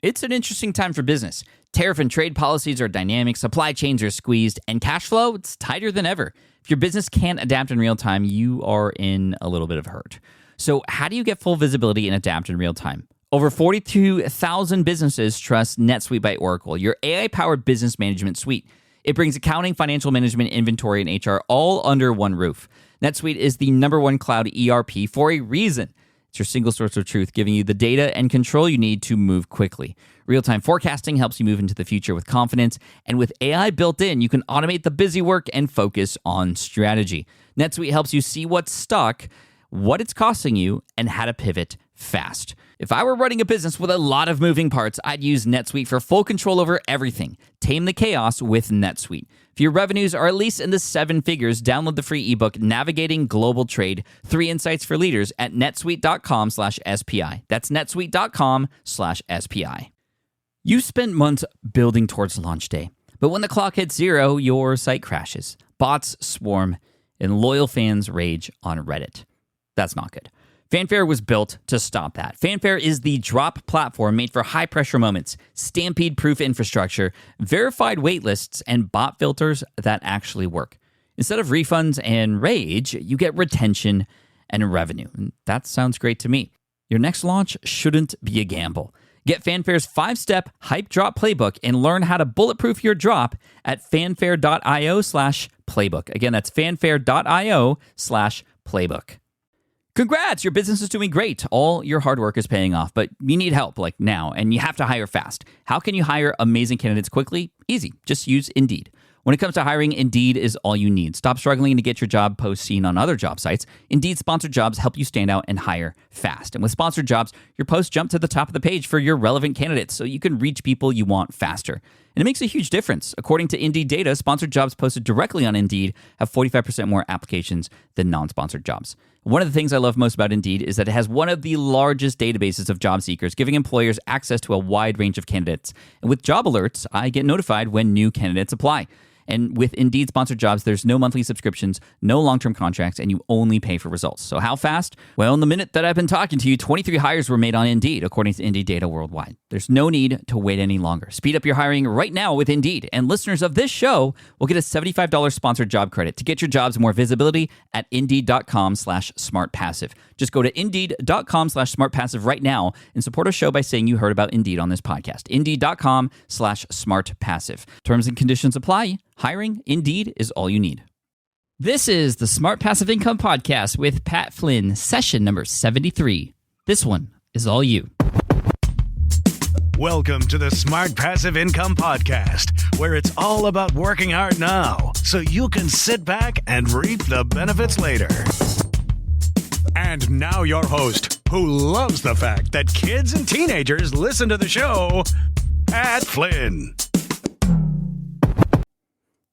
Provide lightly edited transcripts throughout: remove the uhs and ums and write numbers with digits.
It's an interesting time for business. Tariff and trade policies are dynamic, supply chains are squeezed, and cash flow, it's tighter than ever. If your business can't adapt in real time, you are in a little bit of hurt. So how do you get full visibility and adapt in real time? Over 42,000 businesses trust NetSuite by Oracle, your AI-powered business management suite. It brings accounting, financial management, inventory, and HR all under one roof. NetSuite is the #1 cloud ERP for a reason. It's your single source of truth, giving you the data and control you need to move quickly. Real-time forecasting helps you move into the future with confidence, and with AI built in, you can automate the busy work and focus on strategy. NetSuite helps you see what's stuck, what it's costing you, and how to pivot fast. If I were running a business with a lot of moving parts, I'd use NetSuite for full control over everything. Tame the chaos with NetSuite. If your revenues are at least in the 7 figures, download the free ebook, Navigating Global Trade, 3 Insights for Leaders at netsuite.com/SPI. That's netsuite.com/SPI. You spent months building towards launch day, but when the clock hits 0, your site crashes. Bots swarm, and loyal fans rage on Reddit. That's not good. Fanfare was built to stop that. Fanfare is the drop platform made for high-pressure moments, stampede-proof infrastructure, verified waitlists, and bot filters that actually work. Instead of refunds and rage, you get retention and revenue. And that sounds great to me. Your next launch shouldn't be a gamble. Get Fanfare's 5-step hype drop playbook and learn how to bulletproof your drop at fanfare.io/playbook. Again, that's fanfare.io/playbook. Congrats, your business is doing great. All your hard work is paying off, but you need help like now, and you have to hire fast. How can you hire amazing candidates quickly? Easy. Just use Indeed. When it comes to hiring, Indeed is all you need. Stop struggling to get your job post seen on other job sites. Indeed sponsored jobs help you stand out and hire fast. And with sponsored jobs, your posts jump to the top of the page for your relevant candidates so you can reach people you want faster. And it makes a huge difference. According to Indeed data, sponsored jobs posted directly on Indeed have 45% more applications than non-sponsored jobs. One of the things I love most about Indeed is that it has one of the largest databases of job seekers, giving employers access to a wide range of candidates. And with job alerts, I get notified when new candidates apply. And with Indeed sponsored jobs, there's no monthly subscriptions, no long-term contracts, and you only pay for results. So how fast? Well, in the minute that I've been talking to you, 23 hires were made on Indeed, according to Indeed data worldwide. There's no need to wait any longer. Speed up your hiring right now with Indeed. And listeners of this show will get a $75 sponsored job credit to get your jobs more visibility at Indeed.com/smartpassive. Just go to Indeed.com/smartpassive right now and support our show by saying you heard about Indeed on this podcast. Indeed.com/smartpassive. Terms and conditions apply. Hiring, Indeed, is all you need. This is the Smart Passive Income Podcast with Pat Flynn, session number 73. This one is all you. Welcome to the Smart Passive Income Podcast, where it's all about working hard now so you can sit back and reap the benefits later. And now your host, who loves the fact that kids and teenagers listen to the show, Pat Flynn.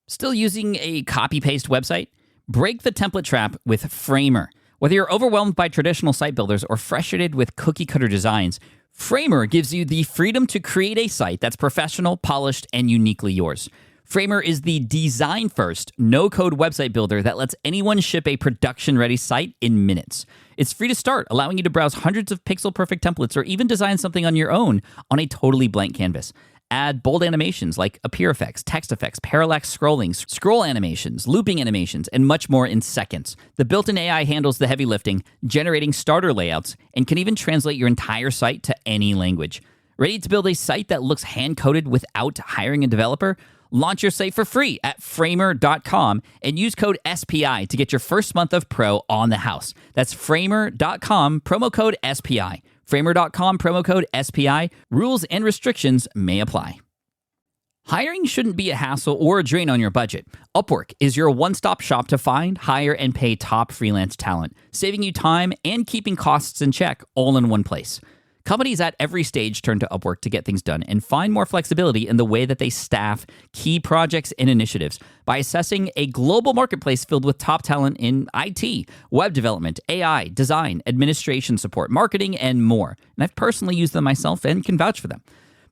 Still using a copy-paste website? Break the template trap with Framer. Whether you're overwhelmed by traditional site builders or frustrated with cookie-cutter designs, Framer gives you the freedom to create a site that's professional, polished, and uniquely yours. Framer is the design-first, no-code website builder that lets anyone ship a production-ready site in minutes. It's free to start, allowing you to browse hundreds of pixel-perfect templates or even design something on your own on a totally blank canvas. Add bold animations like appear effects, text effects, parallax scrolling, scroll animations, looping animations, and much more in seconds. The built-in AI handles the heavy lifting, generating starter layouts, and can even translate your entire site to any language. Ready to build a site that looks hand-coded without hiring a developer? Launch your site for free at framer.com and use code SPI to get your first month of pro on the house. That's framer.com, promo code SPI. Framer.com, promo code SPI. Rules and restrictions may apply. Hiring shouldn't be a hassle or a drain on your budget. Upwork is your one-stop shop to find, hire, and pay top freelance talent, saving you time and keeping costs in check all in one place. Companies at every stage turn to Upwork to get things done and find more flexibility in the way that they staff key projects and initiatives by assessing a global marketplace filled with top talent in IT, web development, AI, design, administration support, marketing, and more. And I've personally used them myself and can vouch for them.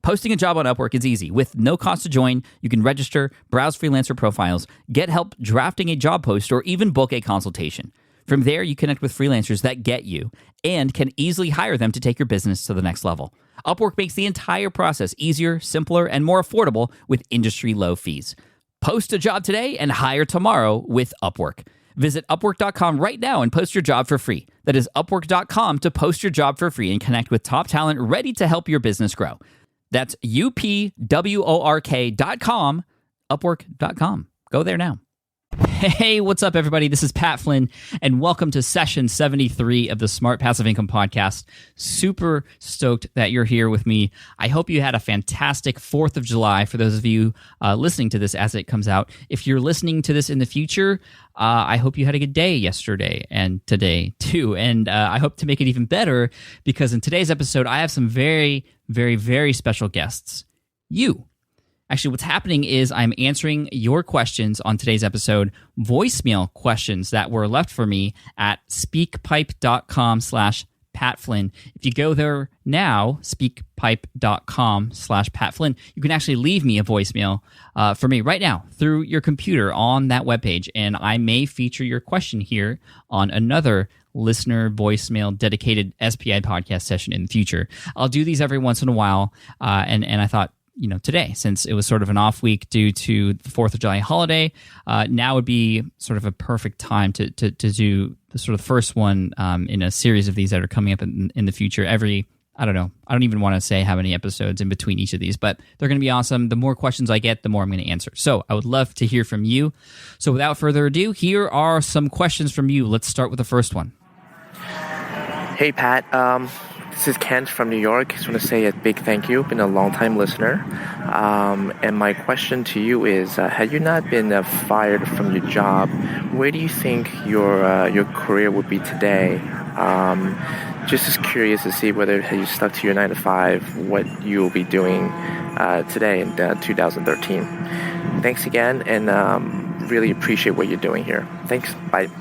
Posting a job on Upwork is easy. With no cost to join, you can register, browse freelancer profiles, get help drafting a job post, or even book a consultation. From there, you connect with freelancers that get you and can easily hire them to take your business to the next level. Upwork makes the entire process easier, simpler, and more affordable with industry-low fees. Post a job today and hire tomorrow with Upwork. Visit Upwork.com right now and post your job for free. That is Upwork.com to post your job for free and connect with top talent ready to help your business grow. That's UPWORK.com, Upwork.com. Go there now. Hey, what's up, everybody? This is Pat Flynn, and welcome to session 73 of the Smart Passive Income Podcast. Super stoked that you're here with me. I hope you had a fantastic 4th of July for those of you listening to this as it comes out. If you're listening to this in the future, I hope you had a good day yesterday and today, too. And I hope to make it even better because in today's episode, I have some very, very, very special guests. You. Actually, what's happening is I'm answering your questions on today's episode, voicemail questions that were left for me at speakpipe.com/PatFlynn. If you go there now, speakpipe.com/PatFlynn, you can actually leave me a voicemail for me right now through your computer on that webpage, and I may feature your question here on another listener voicemail dedicated SPI podcast session in the future. I'll do these every once in a while, and I thought, today, since it was sort of an off week due to the 4th of July holiday, now would be sort of a perfect time to do the sort of first one in a series of these that are coming up in the future. I don't even want to say how many episodes in between each of these, but they're going to be awesome. The more questions I get, the more I'm going to answer. So I would love to hear from you. So without further ado, here are some questions from you. Let's start with the first one. Hey, Pat. This is Kent from New York. I just want to say a big thank you. Been a long-time listener. And my question to you is, had you not been fired from your job, where do you think your career would be today? Just as curious to see whether had you stuck to your 9 to 5, what you will be doing today in 2013. Thanks again, and really appreciate what you're doing here. Thanks. Bye.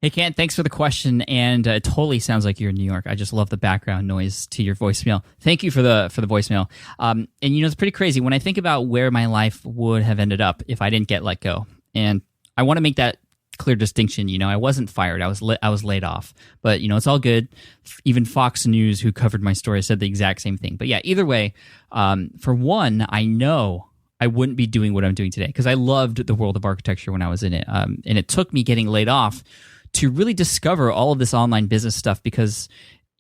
Hey, Kent, thanks for the question, and it totally sounds like you're in New York. I just love the background noise to your voicemail. Thank you for the voicemail. And it's pretty crazy when I think about where my life would have ended up if I didn't get let go. And I want to make that clear distinction. I wasn't fired. I was laid off. But it's all good. Even Fox News, who covered my story, said the exact same thing. But yeah, either way, for one, I know I wouldn't be doing what I'm doing today because I loved the world of architecture when I was in it. And it took me getting laid off to really discover all of this online business stuff because,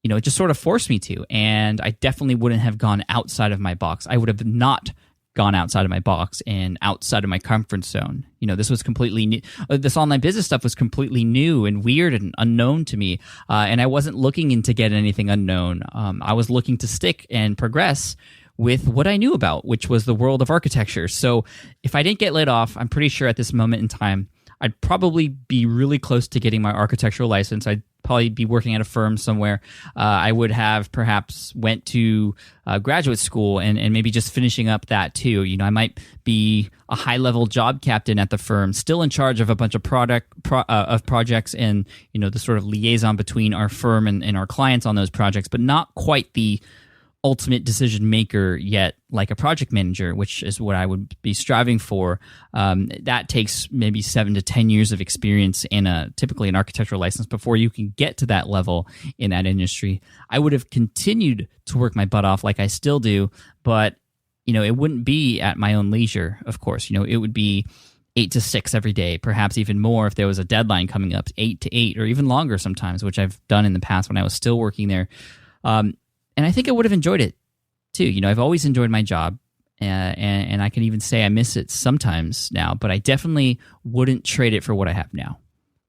it just sort of forced me to. And I definitely wouldn't have gone outside of my box. I would have not gone outside of my box and outside of my comfort zone. This was completely new. This online business stuff was completely new and weird and unknown to me. And I wasn't looking to get anything unknown. I was looking to stick and progress with what I knew about, which was the world of architecture. So if I didn't get laid off, I'm pretty sure at this moment in time, I'd probably be really close to getting my architectural license. I'd probably be working at a firm somewhere. I would have perhaps went to graduate school and maybe just finishing up that too. I might be a high-level job captain at the firm, still in charge of a bunch of projects and the sort of liaison between our firm and our clients on those projects, but not quite the ultimate decision maker yet, like a project manager, which is what I would be striving for. That takes maybe 7 to 10 years of experience and typically an architectural license before you can get to that level in that industry. I would have continued to work my butt off like I still do, but it wouldn't be at my own leisure, of course. It would be 8 to 6 every day, perhaps even more if there was a deadline coming up, 8 to 8 or even longer sometimes, which I've done in the past when I was still working there. And I think I would have enjoyed it too. I've always enjoyed my job, and I can even say I miss it sometimes now, but I definitely wouldn't trade it for what I have now.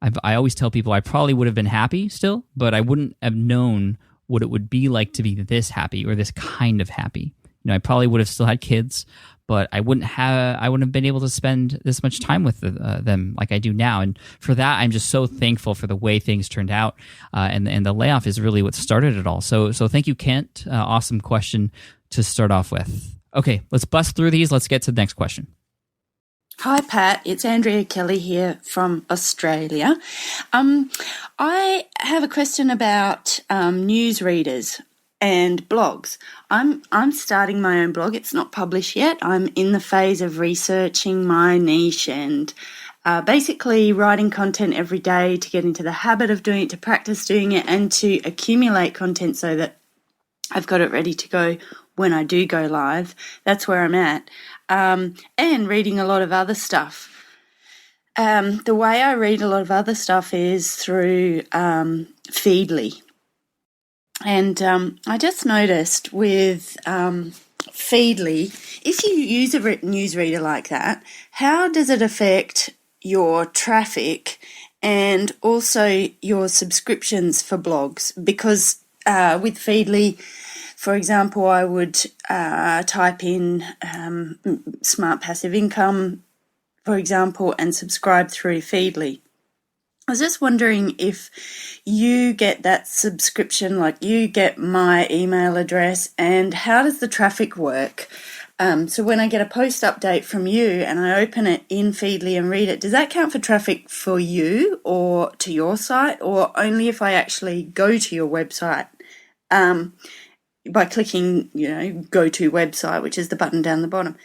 I always tell people I probably would have been happy still, but I wouldn't have known what it would be like to be this happy or this kind of happy. I probably would have still had kids, but I wouldn't have been able to spend this much time with them like I do now. And for that, I'm just so thankful for the way things turned out. And the layoff is really what started it all. So thank you, Kent. Awesome question to start off with. Okay, let's bust through these. Let's get to the next question. Hi, Pat. It's Andrea Kelly here from Australia. I have a question about newsreaders and blogs. I'm starting my own blog. It's not published yet. I'm in the phase of researching my niche and basically writing content every day to get into the habit of doing it, to practice doing it, and to accumulate content so that I've got it ready to go when I do go live. That's where I'm at. And reading a lot of other stuff. The way I read a lot of other stuff is through Feedly. And I just noticed with Feedly, if you use a newsreader like that, how does it affect your traffic and also your subscriptions for blogs? Because with Feedly, for example, I would type in smart passive income, for example, and subscribe through Feedly. I was just wondering if you get that subscription, like you get my email address, and how does the traffic work? So when I get a post update from you and I open it in Feedly and read it, does that count for traffic for you or to your site, or only if I actually go to your website by clicking, go to website, which is the button down the bottom?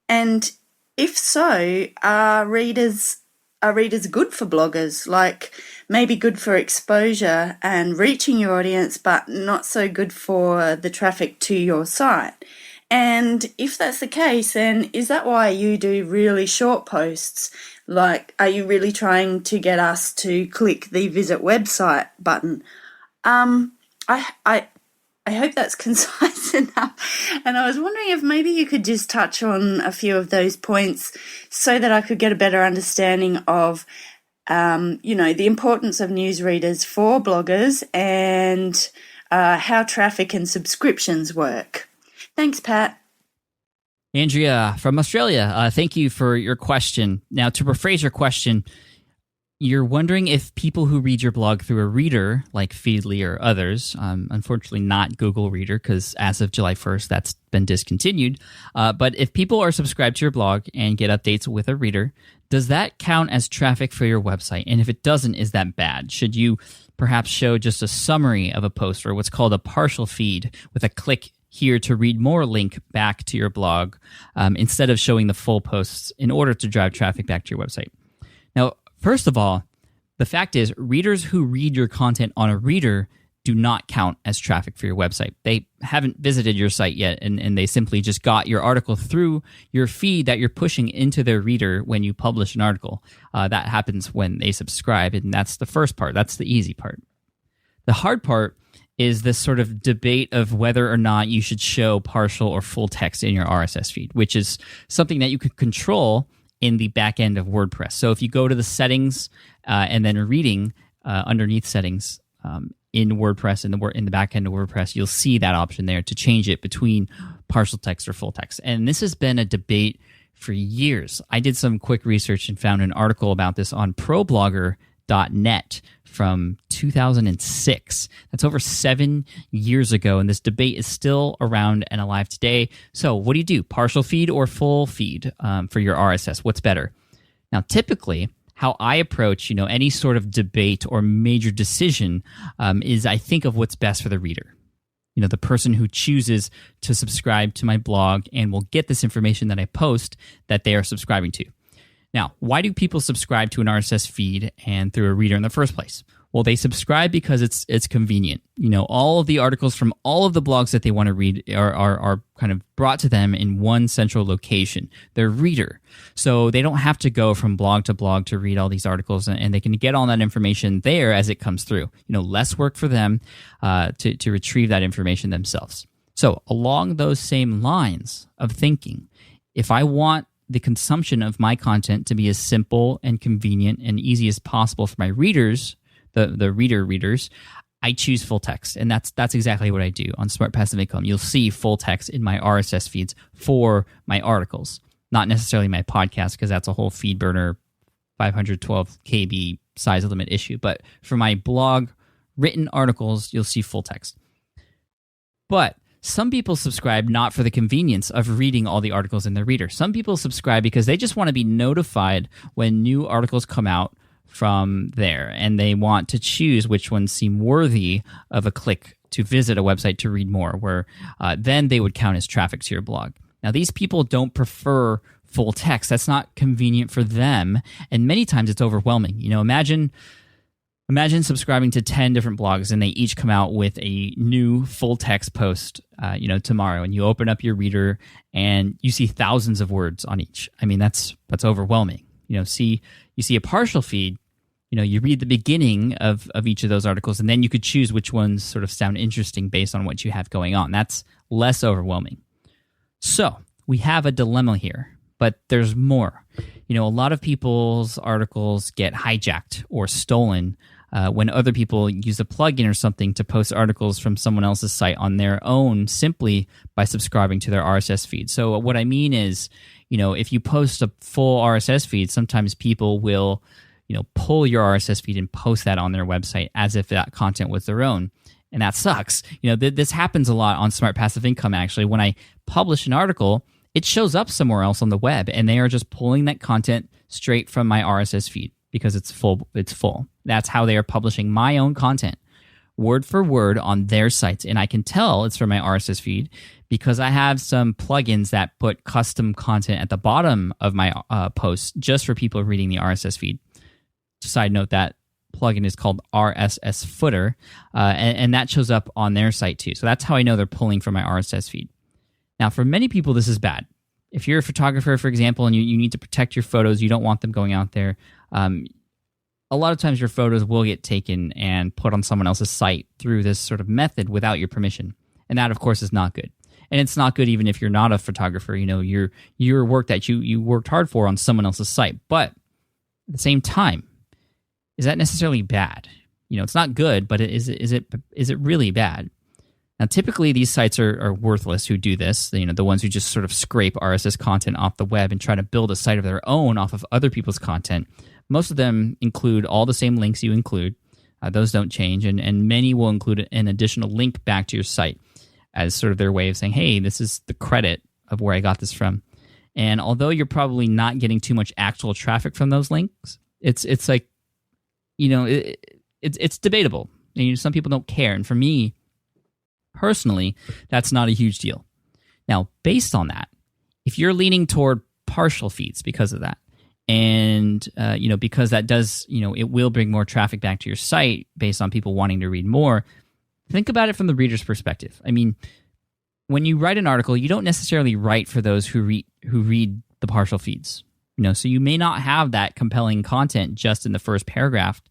And if so, are readers good for bloggers? Like maybe good for exposure and reaching your audience, but not so good for the traffic to your site? And if that's the case, then is that why you do really short posts? Like, are you really trying to get us to click the visit website button? I hope that's concise enough. And I was wondering if maybe you could just touch on a few of those points so that I could get a better understanding of, the importance of newsreaders for bloggers and how traffic and subscriptions work. Thanks, Pat. Andrea from Australia, thank you for your question. Now, to rephrase your question, you're wondering if people who read your blog through a reader like Feedly or others, unfortunately not Google Reader because as of July 1st, that's been discontinued. But if people are subscribed to your blog and get updates with a reader, does that count as traffic for your website? And if it doesn't, is that bad? Should you perhaps show just a summary of a post or what's called a partial feed with a click here to read more link back to your blog instead of showing the full posts in order to drive traffic back to your website? Now, first of all, the fact is readers who read your content on a reader do not count as traffic for your website. They haven't visited your site yet, and they simply just got your article through your feed that you're pushing into their reader when you publish an article. That happens when they subscribe, and that's the first part. That's the easy part. The hard part is this sort of debate of whether or not you should show partial or full text in your RSS feed, which is something that you can control in the back end of WordPress. So if you go to the settings and then reading underneath settings in WordPress, in the back end of WordPress, you'll see that option there to change it between partial text or full text. And this has been a debate for years. I did some quick research and found an article about this on ProBlogger.net from 2006. That's over 7 years ago, and this debate is still around and alive today. So what do? Partial feed or full feed for your RSS? What's better? Now, typically, how I approach any sort of debate or major decision is I think of what's best for the reader. The person who chooses to subscribe to my blog and will get this information that I post that they are subscribing to. Now, why do people subscribe to an RSS feed and through a reader in the first place? Well, they subscribe because it's convenient. All of the articles from all of the blogs that they want to read are kind of brought to them in one central location, their reader. So they don't have to go from blog to blog to read all these articles, and they can get all that information there as it comes through. Less work for them to retrieve that information themselves. So along those same lines of thinking, if I want the consumption of my content to be as simple and convenient and easy as possible for my readers, the readers, I choose full text. And that's exactly what I do on Smart Passive Income. You'll see full text in my RSS feeds for my articles, not necessarily my podcast, because that's a whole feed burner 512 KB size limit issue. But for my blog written articles, you'll see full text. But some people subscribe not for the convenience of reading all the articles in their reader. Some people subscribe because they just want to be notified when new articles come out from there, and they want to choose which ones seem worthy of a click to visit a website to read more, where then they would count as traffic to your blog. Now, these people don't prefer full text. That's not convenient for them, and many times it's overwhelming. Imagine Imagine subscribing to 10 different blogs and they each come out with a new full text post, tomorrow. And you open up your reader and you see thousands of words on each. I mean, that's overwhelming. You see a partial feed, you read the beginning of each of those articles and then you could choose which ones sort of sound interesting based on what you have going on. That's less overwhelming. So we have a dilemma here, but there's more. A lot of people's articles get hijacked or stolen when other people use a plugin or something to post articles from someone else's site on their own simply by subscribing to their RSS feed. So what I mean is, if you post a full RSS feed, sometimes people will, pull your RSS feed and post that on their website as if that content was their own. And that sucks. This happens a lot on Smart Passive Income, actually. When I publish an article, it shows up somewhere else on the web, and they are just pulling that content straight from my RSS feed because it's full. That's how they are publishing my own content, word for word, on their sites. And I can tell it's from my RSS feed because I have some plugins that put custom content at the bottom of my posts just for people reading the RSS feed. Side note, that plugin is called RSS Footer, and that shows up on their site too. So that's how I know they're pulling from my RSS feed. Now, for many people, this is bad. If you're a photographer, for example, and you need to protect your photos, you don't want them going out there, a lot of times your photos will get taken and put on someone else's site through this sort of method without your permission. And that, of course, is not good. And it's not good even if you're not a photographer. Your work that you worked hard for on someone else's site. But at the same time, is that necessarily bad? It's not good, but is it really bad? Now, typically, these sites are worthless who do this. The ones who just sort of scrape RSS content off the web and try to build a site of their own off of other people's content. Most of them include all the same links you include. Those don't change, and many will include an additional link back to your site as sort of their way of saying, hey, this is the credit of where I got this from. And although you're probably not getting too much actual traffic from those links, it's like, it's debatable. Some people don't care, and for me, personally, that's not a huge deal. Now, based on that, if you're leaning toward partial feeds because of that, and because that does, it will bring more traffic back to your site based on people wanting to read more, think about it from the reader's perspective. I mean, when you write an article, you don't necessarily write for those who read the partial feeds. So you may not have that compelling content just in the first paragraph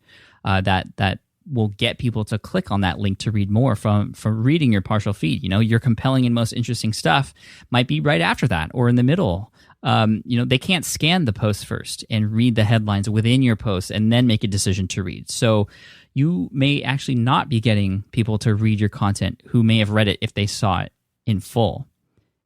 that will get people to click on that link to read more from reading your partial feed. Your compelling and most interesting stuff might be right after that or in the middle. They can't scan the post first and read the headlines within your post and then make a decision to read. So you may actually not be getting people to read your content who may have read it if they saw it in full.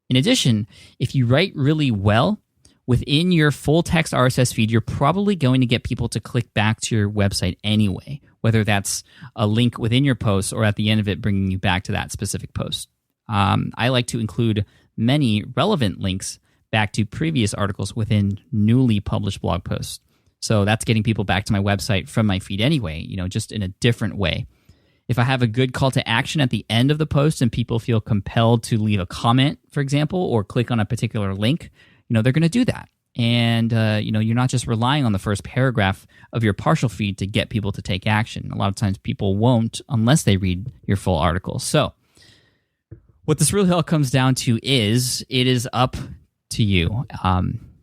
In addition, if you write really well, within your full text RSS feed, you're probably going to get people to click back to your website anyway, whether that's a link within your post or at the end of it bringing you back to that specific post. I like to include many relevant links back to previous articles within newly published blog posts. So that's getting people back to my website from my feed anyway, just in a different way. If I have a good call to action at the end of the post and people feel compelled to leave a comment, for example, or click on a particular link, they're going to do that. And, you're not just relying on the first paragraph of your partial feed to get people to take action. A lot of times people won't unless they read your full article. So what this really all comes down to is it is up to you.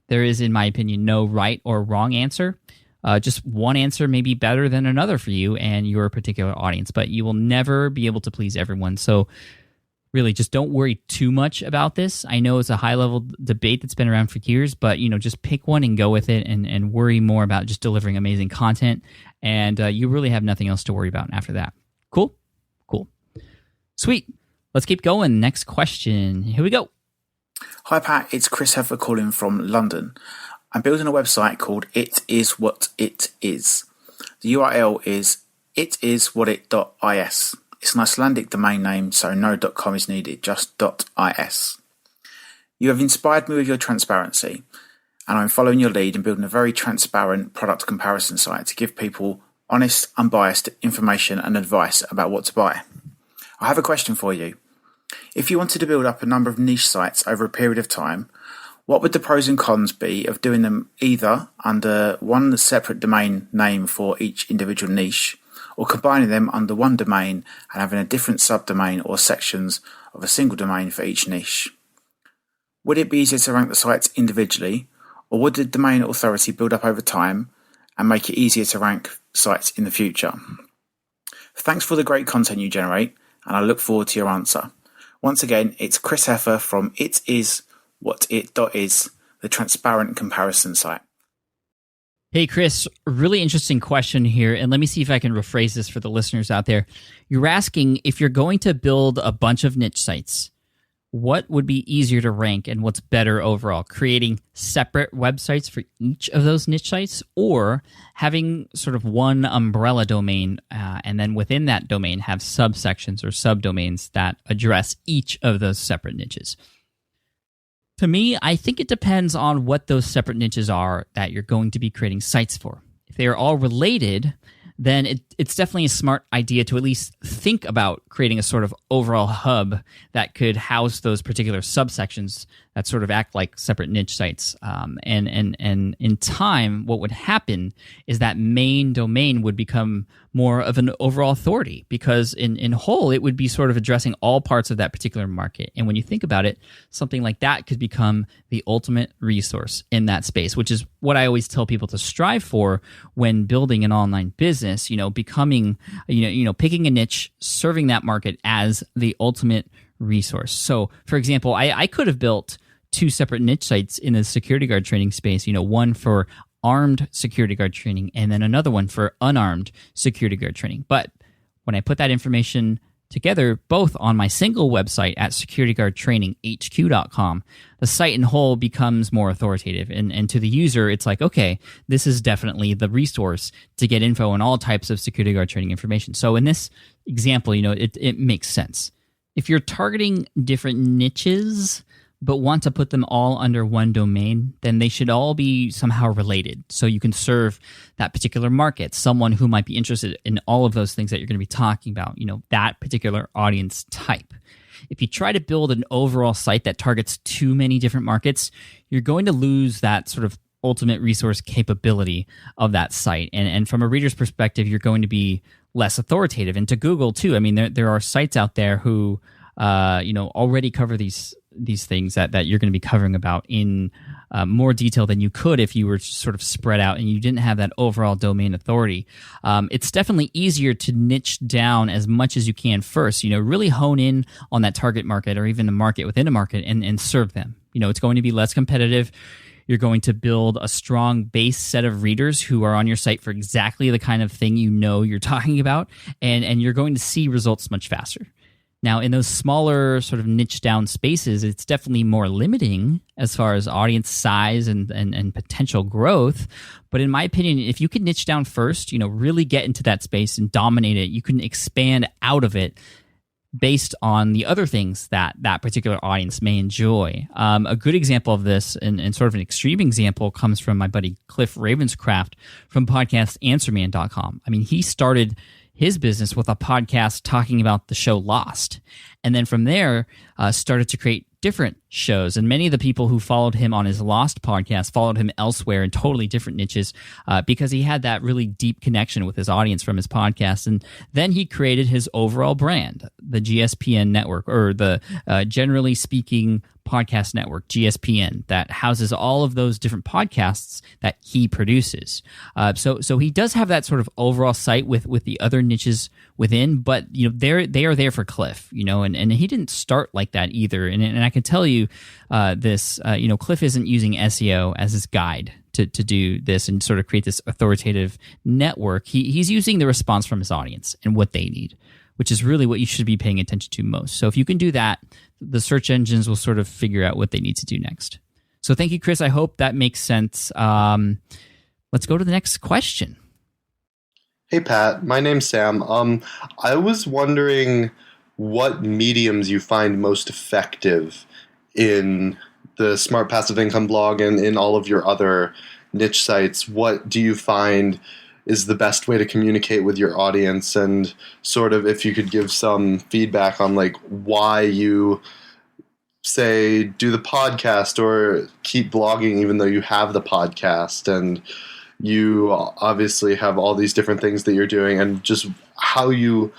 There is, in my opinion, no right or wrong answer. Just one answer may be better than another for you and your particular audience, but you will never be able to please everyone. So really, just don't worry too much about this. I know it's a high-level debate that's been around for years, but just pick one and go with it and worry more about just delivering amazing content, and you really have nothing else to worry about after that. Cool? Cool. Sweet. Let's keep going. Next question. Here we go. Hi Pat, it's Chris Heffer calling from London. I'm building a website called It Is What It Is. The URL is itiswhatit.is. It's an Icelandic domain name, so no .com is needed, just .is. You have inspired me with your transparency, and I'm following your lead and building a very transparent product comparison site to give people honest, unbiased information and advice about what to buy. I have a question for you. If you wanted to build up a number of niche sites over a period of time, what would the pros and cons be of doing them either under one separate domain name for each individual niche, or combining them under one domain and having a different subdomain or sections of a single domain for each niche? Would it be easier to rank the sites individually, or would the domain authority build up over time and make it easier to rank sites in the future? Thanks for the great content you generate, and I look forward to your answer. Once again, it's Chris Heffer from itiswhatit.is, the transparent comparison site. Hey, Chris, really interesting question here. And let me see if I can rephrase this for the listeners out there. You're asking, if you're going to build a bunch of niche sites, what would be easier to rank and what's better overall? Creating separate websites for each of those niche sites, or having sort of one umbrella domain and then within that domain have subsections or subdomains that address each of those separate niches? To me, I think it depends on what those separate niches are that you're going to be creating sites for. If they are all related, then it's definitely a smart idea to at least think about creating a sort of overall hub that could house those particular subsections that sort of act like separate niche sites. And in time, what would happen is that main domain would become more of an overall authority, because in whole, it would be sort of addressing all parts of that particular market. And when you think about it, something like that could become the ultimate resource in that space, which is what I always tell people to strive for when building an online business, becoming, picking a niche, serving that market as the ultimate resource. So, for example, I could have built two separate niche sites in the security guard training space, one for armed security guard training and then another one for unarmed security guard training. But when I put that information together, both on my single website at securityguardtraininghq.com, the site in whole becomes more authoritative. And to the user, it's like, okay, this is definitely the resource to get info on all types of security guard training information. So in this example, it makes sense. If you're targeting different niches but want to put them all under one domain, then they should all be somehow related. So you can serve that particular market, someone who might be interested in all of those things that you're going to be talking about, that particular audience type. If you try to build an overall site that targets too many different markets, you're going to lose that sort of ultimate resource capability of that site. And from a reader's perspective, you're going to be less authoritative. And to Google too, I mean, there are sites out there who already cover these things that you're going to be covering about in more detail than you could if you were sort of spread out and you didn't have that overall domain authority. It's definitely easier to niche down as much as you can first, really hone in on that target market or even the market within a market and serve them. It's going to be less competitive. You're going to build a strong base set of readers who are on your site for exactly the kind of thing you're talking about, and you're going to see results much faster. Now, in those smaller sort of niche down spaces, it's definitely more limiting as far as audience size and potential growth. But in my opinion, if you can niche down first, really get into that space and dominate it, you can expand out of it based on the other things that particular audience may enjoy. A good example of this, and sort of an extreme example, comes from my buddy Cliff Ravenscraft from podcastanswerman.com. I mean, he started his business with a podcast talking about the show Lost. And then from there, started to create different shows. And many of the people who followed him on his Lost podcast followed him elsewhere in totally different niches because he had that really deep connection with his audience from his podcast. And then he created his overall brand, the GSPN network, or the Generally Speaking Podcast Network, GSPN, that houses all of those different podcasts that he produces. So he does have that sort of overall site with the other niches within, but they are there for Cliff, and he didn't start like that either. And I can tell you this, Cliff isn't using SEO as his guide to do this and sort of create this authoritative network. He's using the response from his audience and what they need, which is really what you should be paying attention to most. So if you can do that, the search engines will sort of figure out what they need to do next. So thank you, Chris. I hope that makes sense. Let's go to the next question. Hey, Pat. My name's Sam. I was wondering what mediums you find most effective in the Smart Passive Income blog and in all of your other niche sites. What do you find is the best way to communicate with your audience, and sort of if you could give some feedback on like why you say do the podcast or keep blogging even though you have the podcast, and you obviously have all these different things that you're doing, and just how you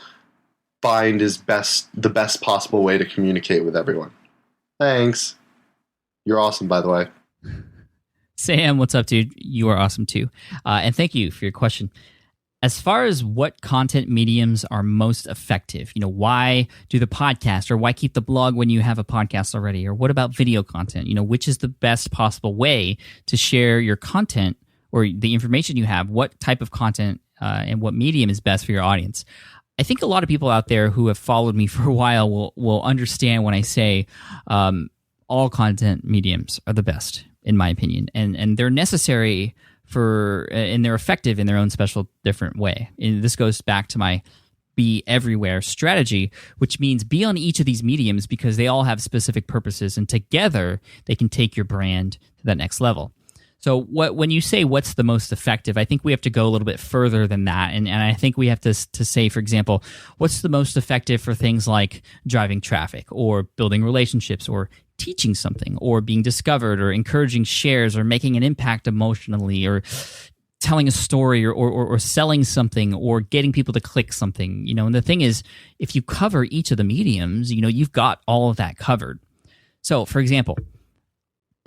find is the best possible way to communicate with everyone. Thanks. You're awesome, by the way. Sam, what's up, dude? You are awesome too. And thank you for your question. As far as what content mediums are most effective, why do the podcast, or why keep the blog when you have a podcast already? Or what about video content? Which is the best possible way to share your content or the information you have? What type of content and what medium is best for your audience? I think a lot of people out there who have followed me for a while will understand when I say all content mediums are the best, in my opinion, and they're necessary and they're effective in their own special different way. And this goes back to my be everywhere strategy, which means be on each of these mediums because they all have specific purposes, and together they can take your brand to that next level. So when you say what's the most effective, I think we have to go a little bit further than that. And I think we have to say, for example, what's the most effective for things like driving traffic or building relationships or teaching something or being discovered or encouraging shares or making an impact emotionally or telling a story or selling something or getting people to click something. And the thing is, if you cover each of the mediums, you've got all of that covered. So, for example,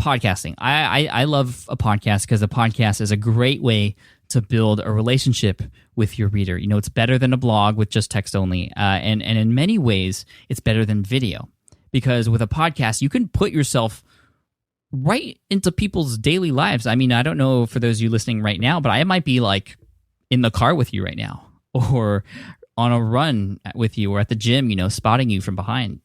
podcasting. I love a podcast because a podcast is a great way to build a relationship with your reader. It's better than a blog with just text only. And in many ways, it's better than video. Because with a podcast, you can put yourself right into people's daily lives. I mean, I don't know for those of you listening right now, but I might be like in the car with you right now or on a run with you or at the gym, spotting you from behind.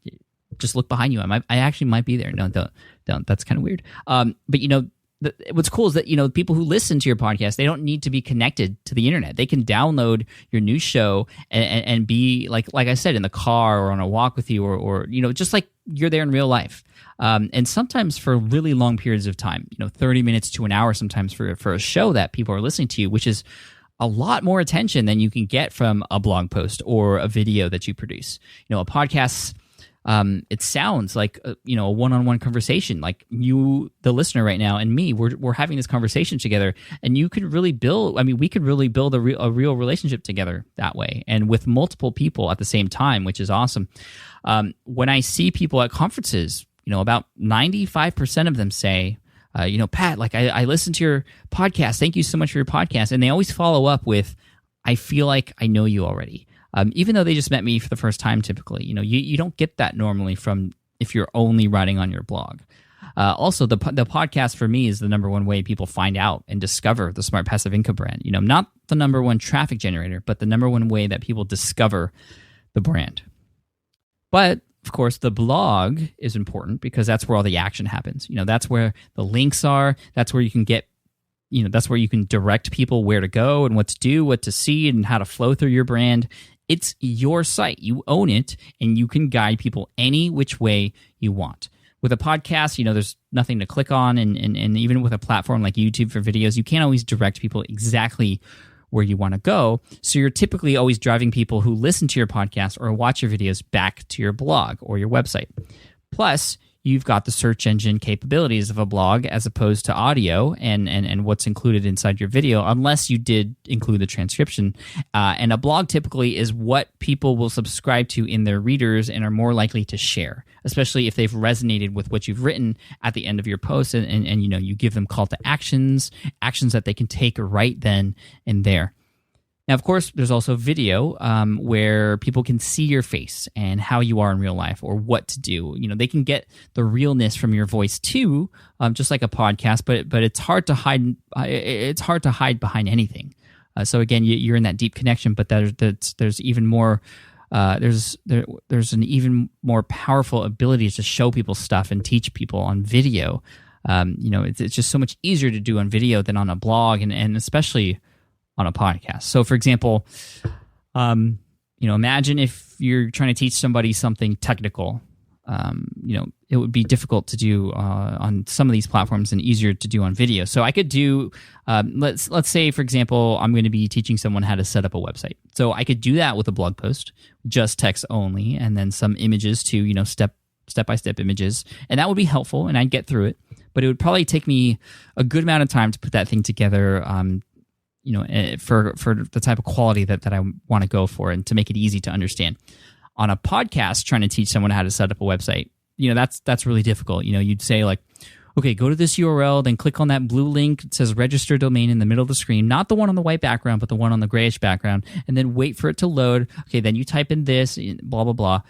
Just look behind you. I actually might be there. No, don't. That's kind of weird. But what's cool is that people who listen to your podcast, they don't need to be connected to the internet. They can download your new show and be like I said, in the car or on a walk with you, or just like you're there in real life. And sometimes for really long periods of time, 30 minutes to an hour, sometimes for a show that people are listening to you, which is a lot more attention than you can get from a blog post or a video that you produce. A podcast. It sounds like a one-on-one conversation, like you, the listener right now, and me. We're having this conversation together, and you could really build. I mean, we could really build a real relationship together that way, and with multiple people at the same time, which is awesome. When I see people at conferences, about 95% of them say, Pat, like I listened to your podcast. Thank you so much for your podcast, and they always follow up with, I feel like I know you already. Even though they just met me for the first time, typically, you don't get that normally from if you're only writing on your blog. Also, the podcast for me is the number one way people find out and discover the Smart Passive Income brand. Not the number one traffic generator, but the number one way that people discover the brand. But of course, the blog is important because that's where all the action happens. That's where the links are. That's where you can get. That's where you can direct people where to go and what to do, what to see, and how to flow through your brand. It's your site. You own it, and you can guide people any which way you want. With a podcast, there's nothing to click on, and even with a platform like YouTube for videos, you can't always direct people exactly where you want to go. So you're typically always driving people who listen to your podcast or watch your videos back to your blog or your website. Plus, you've got the search engine capabilities of a blog as opposed to audio and what's included inside your video, unless you did include the transcription. And a blog typically is what people will subscribe to in their readers and are more likely to share, especially if they've resonated with what you've written at the end of your post and you give them call to actions that they can take right then and there. Now, of course, there's also video where people can see your face and how you are in real life or what to do. They can get the realness from your voice too, just like a podcast. But it's hard to hide. It's hard to hide behind anything. So again, you're in that deep connection. But there's even more. There's an even more powerful ability to show people stuff and teach people on video. It's just so much easier to do on video than on a blog, and especially on a podcast. So, for example, imagine if you're trying to teach somebody something technical. It would be difficult to do on some of these platforms and easier to do on video. So I could do, let's say, for example, I'm going to be teaching someone how to set up a website. So I could do that with a blog post, just text only, and then some images to, step-by-step images. And that would be helpful, and I'd get through it. But it would probably take me a good amount of time to put that thing together, for the type of quality that I want to go for, and to make it easy to understand. On a podcast, trying to teach someone how to set up a website, that's really difficult. You'd say like, okay, go to this URL, then click on that blue link. It says register domain in the middle of the screen, not the one on the white background, but the one on the grayish background, and then wait for it to load. Okay, then you type in this, blah, blah, blah.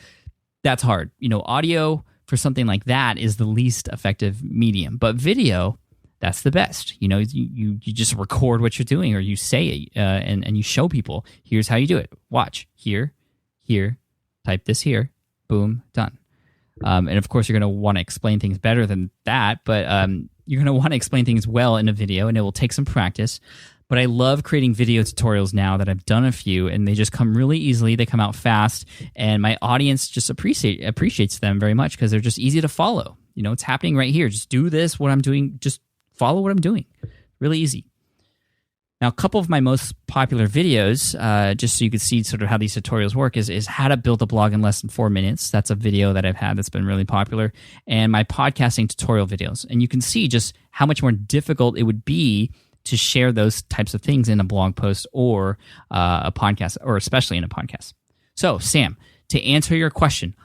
That's hard. Audio for something like that is the least effective medium, but video, that's the best. You just record what you're doing, or you say it, and you show people, here's how you do it. Watch, here, type this here, boom, done. And of course, you're going to want to explain things better than that, but you're going to want to explain things well in a video, and it will take some practice. But I love creating video tutorials now that I've done a few, and they just come really easily. They come out fast, and my audience just appreciates them very much because they're just easy to follow. It's happening right here. Just do this, what I'm doing, just follow what I'm doing. Really easy. Now, a couple of my most popular videos, just so you can see sort of how these tutorials work, is how to build a blog in less than 4 minutes. That's a video that I've had that's been really popular. And my podcasting tutorial videos. And you can see just how much more difficult it would be to share those types of things in a blog post or a podcast, or especially in a podcast. So, Sam, to answer your question,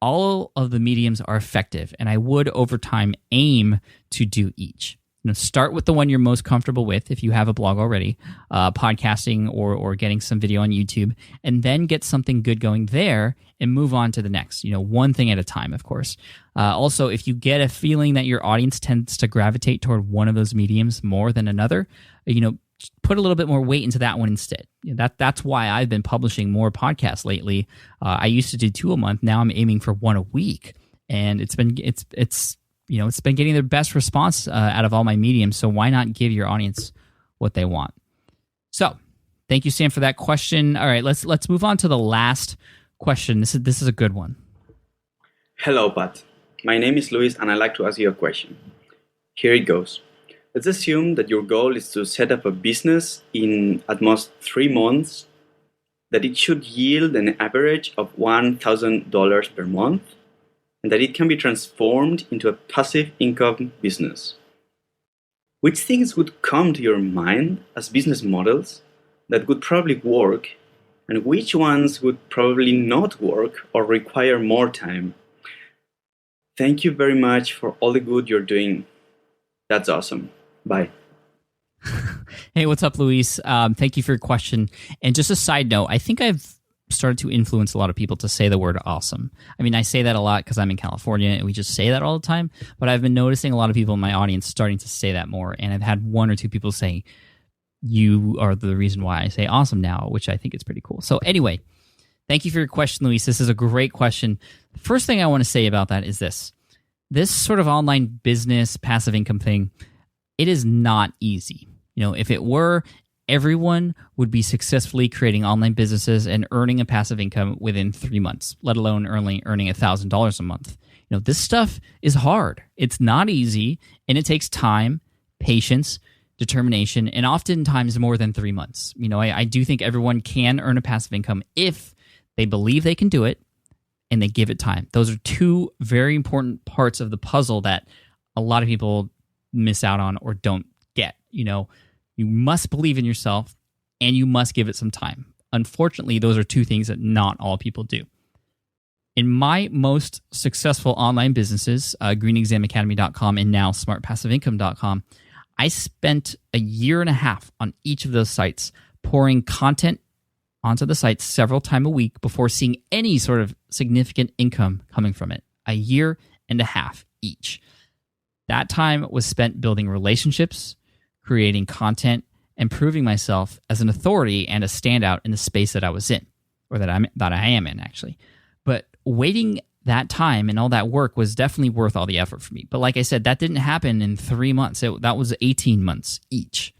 all of the mediums are effective, and I would over time aim to do each. Start with the one you're most comfortable with if you have a blog already, podcasting or getting some video on YouTube, and then get something good going there and move on to the next, one thing at a time, of course. Also, if you get a feeling that your audience tends to gravitate toward one of those mediums more than another, put a little bit more weight into that one instead. That's why I've been publishing more podcasts lately. I used to do 2 a month. Now I'm aiming for 1 a week, and it's been getting the best response out of all my mediums, so why not give your audience what they want? So, thank you, Sam, for that question. All right, let's move on to the last question. This is a good one. Hello, Pat. My name is Luis, and I'd like to ask you a question. Here it goes. Let's assume that your goal is to set up a business in at most 3 months, that it should yield an average of $1,000 per month, and that it can be transformed into a passive income business. Which things would come to your mind as business models that would probably work, and which ones would probably not work or require more time? Thank you very much for all the good you're doing. That's awesome. Bye. Hey, what's up, Luis? Thank you for your question. And just a side note, I think I've started to influence a lot of people to say the word awesome. I mean, I say that a lot because I'm in California and we just say that all the time, but I've been noticing a lot of people in my audience starting to say that more, and I've had 1 or 2 people say, you are the reason why I say awesome now, which I think is pretty cool. So anyway, thank you for your question, Luis. This is a great question. The first thing I want to say about that is this sort of online business, passive income thing, it is not easy. If it were, everyone would be successfully creating online businesses and earning a passive income within 3 months, let alone earning $1,000 a month. This stuff is hard. It's not easy, and it takes time, patience, determination, and oftentimes more than 3 months. I do think everyone can earn a passive income if they believe they can do it and they give it time. Those are 2 very important parts of the puzzle that a lot of people miss out on or don't get. You must believe in yourself, and you must give it some time. Unfortunately, those are 2 things that not all people do. In my most successful online businesses, greenexamacademy.com and now smartpassiveincome.com, I spent a year and a half on each of those sites, pouring content onto the sites several times a week before seeing any sort of significant income coming from it. A year and a half each. That time was spent building relationships, creating content, and proving myself as an authority and a standout in the space that I was in, or that I am in, actually. But waiting that time and all that work was definitely worth all the effort for me. But like I said, that didn't happen in 3 months. That was 18 months each.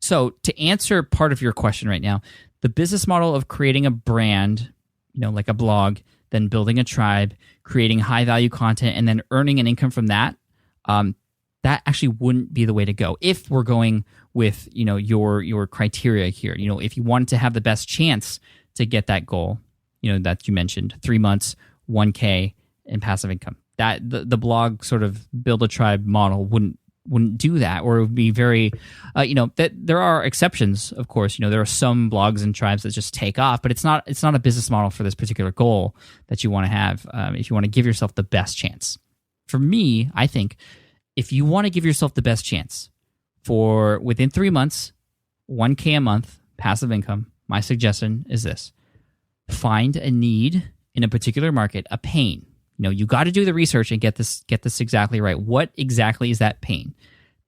So to answer part of your question right now, the business model of creating a brand, like a blog, then building a tribe, creating high-value content, and then earning an income from that, that actually wouldn't be the way to go if we're going with your criteria here. If you wanted to have the best chance to get that goal, that you mentioned, 3 months, 1K, and passive income, that the blog sort of build a tribe model wouldn't wouldn't do that, or it would be very, that there are exceptions, of course. There are some blogs and tribes that just take off, but it's not a business model for this particular goal that you want to have. If you want to give yourself the best chance, for me, I think if you want to give yourself the best chance for within 3 months, $1K a month passive income, my suggestion is this: find a need in a particular market, a pain. You got to do the research and get this exactly right. What exactly is that pain?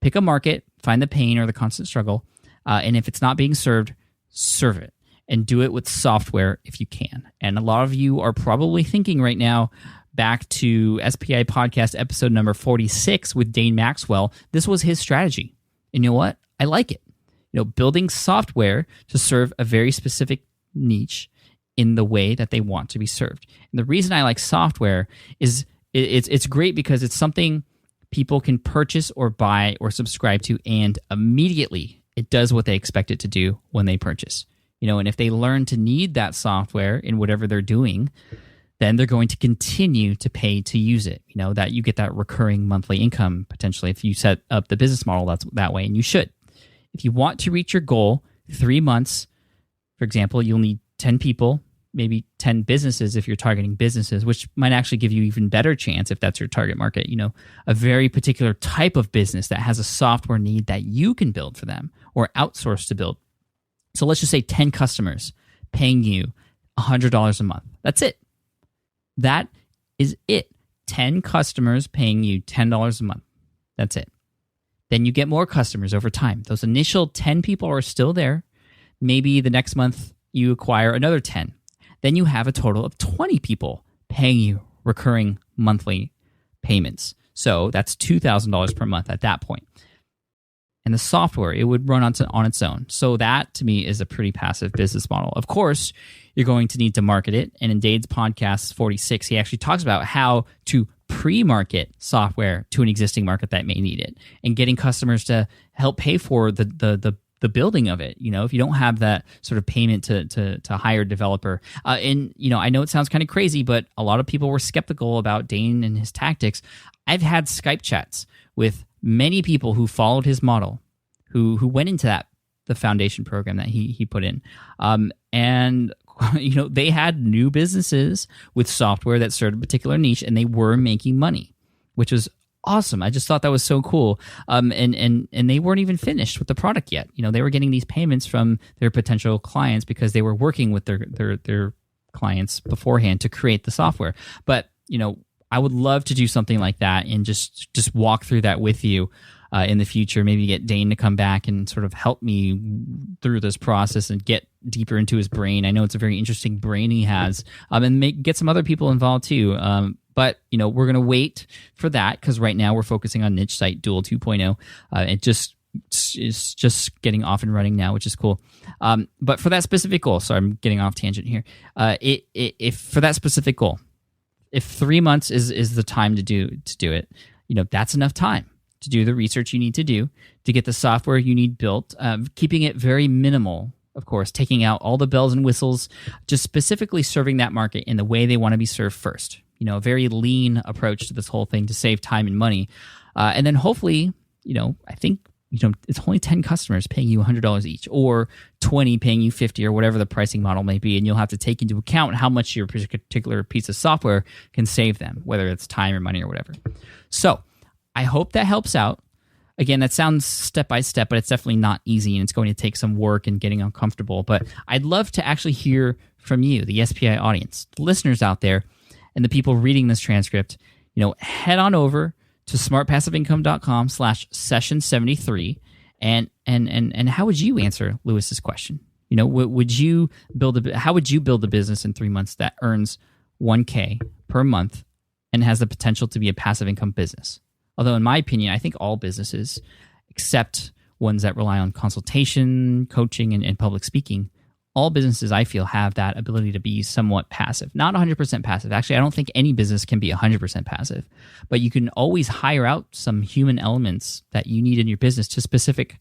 Pick a market, find the pain or the constant struggle, and if it's not being served, serve it, and do it with software if you can. And a lot of you are probably thinking right now, back to SPI podcast episode number 46 with Dane Maxwell. This was his strategy, and you know what? I like it. Building software to serve a very specific niche in the way that they want to be served. And the reason I like software is it's great because it's something people can purchase or buy or subscribe to, and immediately it does what they expect it to do when they purchase. And if they learn to need that software in whatever they're doing, then they're going to continue to pay to use it. That you get that recurring monthly income potentially if you set up the business model that way, and you should. If you want to reach your goal, 3 months, for example, you'll need 10 people, maybe 10 businesses if you're targeting businesses, which might actually give you even better chance if that's your target market. A very particular type of business that has a software need that you can build for them or outsource to build. So let's just say 10 customers paying you $100 a month. That's it. That is it. 10 customers paying you $10 a month. That's it. Then you get more customers over time. Those initial 10 people are still there. Maybe the next month you acquire another 10. Then you have a total of 20 people paying you recurring monthly payments. So that's $2,000 per month at that point. And the software, it would run on its own. So that, to me, is a pretty passive business model. Of course, you're going to need to market it. And in Dade's podcast 46, he actually talks about how to pre-market software to an existing market that may need it, and getting customers to help pay for the building of it. If you don't have that sort of payment to hire a developer, and I know it sounds kind of crazy, but a lot of people were skeptical about Dane and his tactics. I've had Skype chats with many people who followed his model, who went into the foundation program that he put in, and they had new businesses with software that served a particular niche, and they were making money, which was awesome. I just thought that was so cool. And they weren't even finished with the product yet. They were getting these payments from their potential clients because they were working with their clients beforehand to create the software. But, I would love to do something like that and just walk through that with you in the future. Maybe get Dane to come back and sort of help me through this process and get deeper into his brain. I know it's a very interesting brain he has, and get some other people involved too. But, we're going to wait for that because right now we're focusing on Niche Site Duel 2.0. It is just getting off and running now, which is cool. But for that specific goal, sorry, I'm getting off tangent here. If for that specific goal, if 3 months is the time to do it, that's enough time to do the research you need to do to get the software you need built, keeping it very minimal. Of course, taking out all the bells and whistles, just specifically serving that market in the way they want to be served first. A very lean approach to this whole thing to save time and money. And then hopefully, I think, it's only 10 customers paying you $100 each, or 20 paying you 50, or whatever the pricing model may be. And you'll have to take into account how much your particular piece of software can save them, whether it's time or money or whatever. So I hope that helps out. Again, that sounds step by step, but it's definitely not easy, and it's going to take some work and getting uncomfortable. But I'd love to actually hear from you, the SPI audience, the listeners out there, and the people reading this transcript. Head on over to smartpassiveincome.com/session73, and how would you answer Lewis's question? How would you build a business in 3 months that earns $1K per month and has the potential to be a passive income business? Although, in my opinion, I think all businesses, except ones that rely on consultation, coaching, and public speaking, all businesses, I feel, have that ability to be somewhat passive. Not 100% passive. Actually, I don't think any business can be 100% passive. But you can always hire out some human elements that you need in your business to specific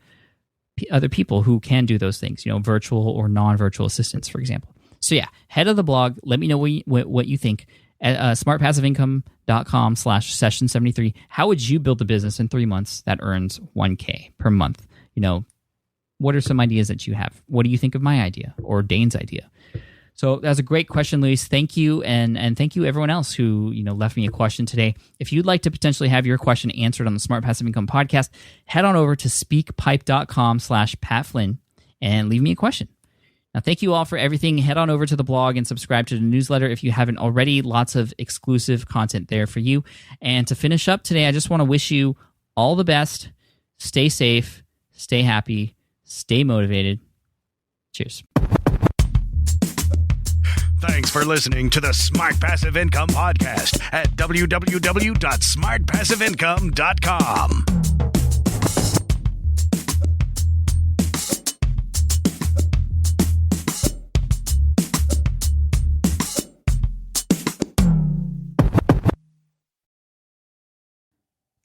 other people who can do those things, virtual or non-virtual assistants, for example. So yeah, head of the blog. Let me know what you think. at smartpassiveincome.com/session73. How would you build a business in 3 months that earns $1K per month? What are some ideas that you have? What do you think of my idea or Dane's idea? So that's a great question, Luis. Thank you, and thank you everyone else who left me a question today. If you'd like to potentially have your question answered on the Smart Passive Income podcast, head on over to speakpipe.com/PatFlynn and leave me a question. Now, thank you all for everything. Head on over to the blog and subscribe to the newsletter if you haven't already. Lots of exclusive content there for you. And to finish up today, I just want to wish you all the best. Stay safe, stay happy, stay motivated. Cheers. Thanks for listening to the Smart Passive Income Podcast at www.smartpassiveincome.com.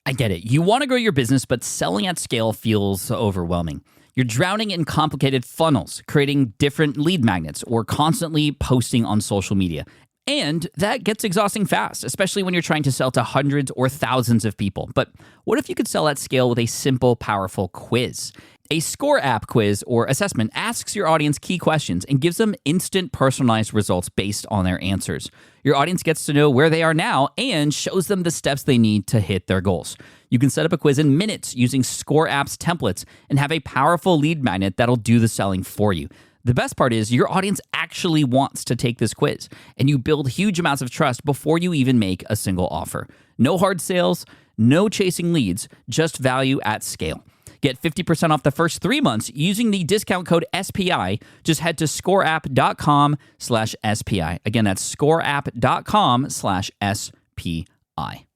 I get it. You want to grow your business, but selling at scale feels overwhelming. You're drowning in complicated funnels, creating different lead magnets, or constantly posting on social media. And that gets exhausting fast, especially when you're trying to sell to hundreds or thousands of people. But what if you could sell at scale with a simple, powerful quiz? A score app quiz or assessment asks your audience key questions and gives them instant personalized results based on their answers. Your audience gets to know where they are now and shows them the steps they need to hit their goals. You can set up a quiz in minutes using Score App's templates and have a powerful lead magnet that'll do the selling for you. The best part is your audience actually wants to take this quiz, and you build huge amounts of trust before you even make a single offer. No hard sales, no chasing leads, just value at scale. Get 50% off the first 3 months using the discount code SPI. Just head to scoreapp.com/SPI. Again, that's scoreapp.com/SPI.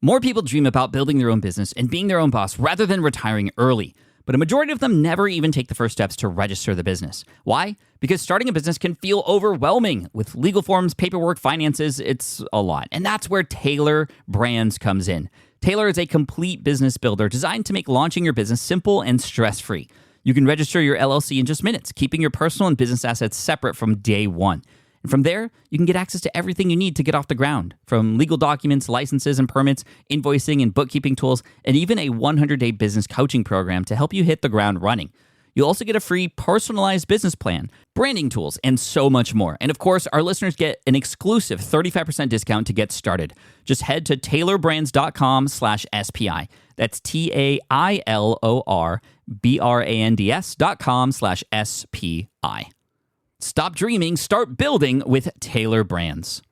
More people dream about building their own business and being their own boss rather than retiring early. But a majority of them never even take the first steps to register the business. Why? Because starting a business can feel overwhelming. With legal forms, paperwork, finances, it's a lot. And that's where Taylor Brands comes in. Taylor is a complete business builder designed to make launching your business simple and stress-free. You can register your LLC in just minutes, keeping your personal and business assets separate from day one. And from there, you can get access to everything you need to get off the ground, from legal documents, licenses and permits, invoicing and bookkeeping tools, and even a 100-day business coaching program to help you hit the ground running. You'll also get a free personalized business plan, branding tools, and so much more. And of course, our listeners get an exclusive 35% discount to get started. Just head to taylorbrands.com/SPI. That's TAILORBRANDS.com/SPI. Stop dreaming, start building with Taylor Brands.